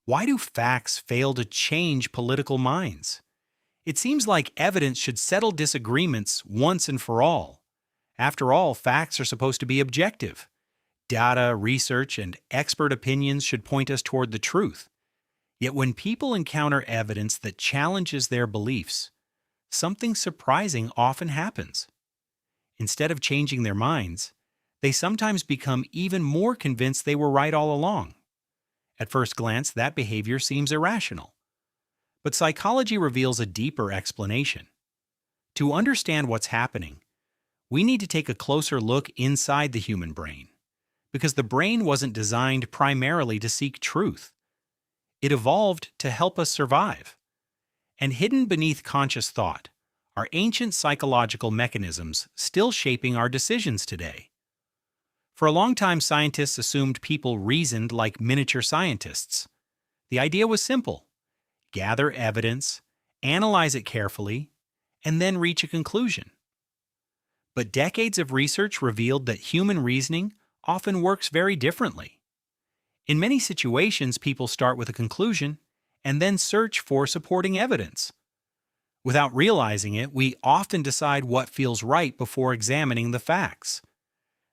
Why do facts fail to change political minds? It seems like evidence should settle disagreements once and for all. After all, facts are supposed to be objective. Data, research, and expert opinions should point us toward the truth. Yet when people encounter evidence that challenges their beliefs, something surprising often happens. Instead of changing their minds, they sometimes become even more convinced they were right all along. At first glance, that behavior seems irrational. But psychology reveals a deeper explanation. To understand what's happening, we need to take a closer look inside the human brain, because the brain wasn't designed primarily to seek truth. It evolved to help us survive. And hidden beneath conscious thought are ancient psychological mechanisms still shaping our decisions today. For a long time, scientists assumed people reasoned like miniature scientists. The idea was simple: gather evidence, analyze it carefully, and then reach a conclusion. But decades of research revealed that human reasoning often works very differently. In many situations, people start with a conclusion and then search for supporting evidence. Without realizing it, we often decide what feels right before examining the facts.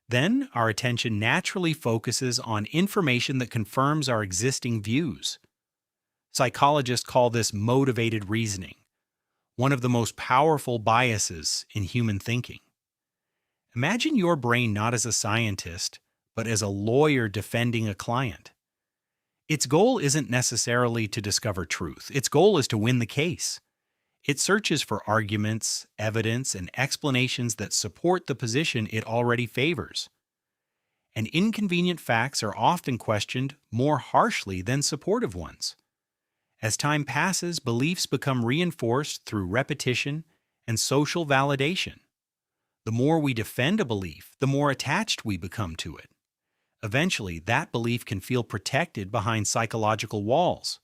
Then, our attention naturally focuses on information that confirms our existing views. Psychologists call this motivated reasoning, one of the most powerful biases in human thinking. Imagine your brain not as a scientist, but as a lawyer defending a client. Its goal isn't necessarily to discover truth. Its goal is to win the case. It searches for arguments, evidence, and explanations that support the position it already favors. And inconvenient facts are often questioned more harshly than supportive ones. As time passes, beliefs become reinforced through repetition and social validation. The more we defend a belief, the more attached we become to it. Eventually, that belief can feel protected behind psychological walls.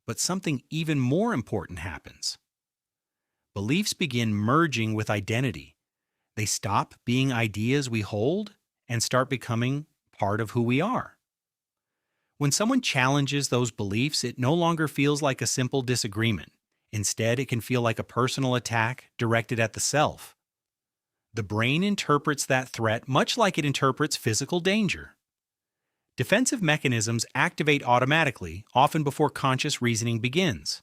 But something even more important happens. Beliefs begin merging with identity. They stop being ideas we hold and start becoming part of who we are. When someone challenges those beliefs, it no longer feels like a simple disagreement. Instead, it can feel like a personal attack directed at the self. The brain interprets that threat much like it interprets physical danger. Defensive mechanisms activate automatically, often before conscious reasoning begins.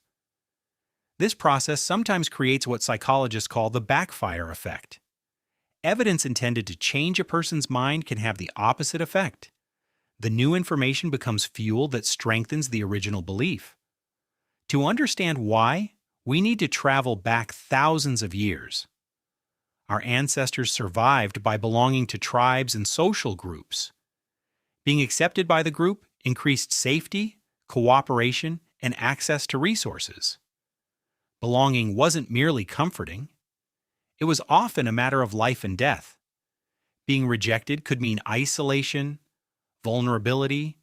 This process sometimes creates what psychologists call the backfire effect. Evidence intended to change a person's mind can have the opposite effect. The new information becomes fuel that strengthens the original belief. To understand why, we need to travel back thousands of years. Our ancestors survived by belonging to tribes and social groups. Being accepted by the group increased safety, cooperation, and access to resources. Belonging wasn't merely comforting. It was often a matter of life and death. Being rejected could mean isolation, vulnerability,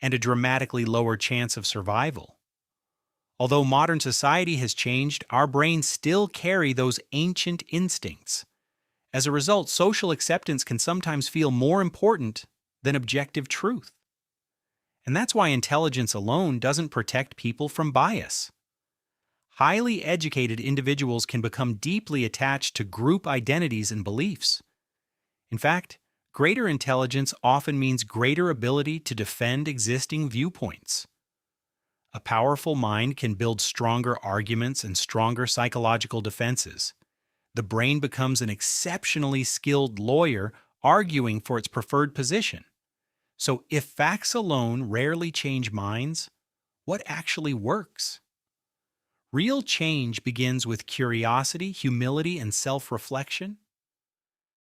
and a dramatically lower chance of survival. Although modern society has changed, our brains still carry those ancient instincts. As a result, social acceptance can sometimes feel more important than objective truth. And that's why intelligence alone doesn't protect people from bias. Highly educated individuals can become deeply attached to group identities and beliefs. In fact, greater intelligence often means greater ability to defend existing viewpoints. A powerful mind can build stronger arguments and stronger psychological defenses. The brain becomes an exceptionally skilled lawyer arguing for its preferred position. So if facts alone rarely change minds, what actually works? Real change begins with curiosity, humility, and self-reflection.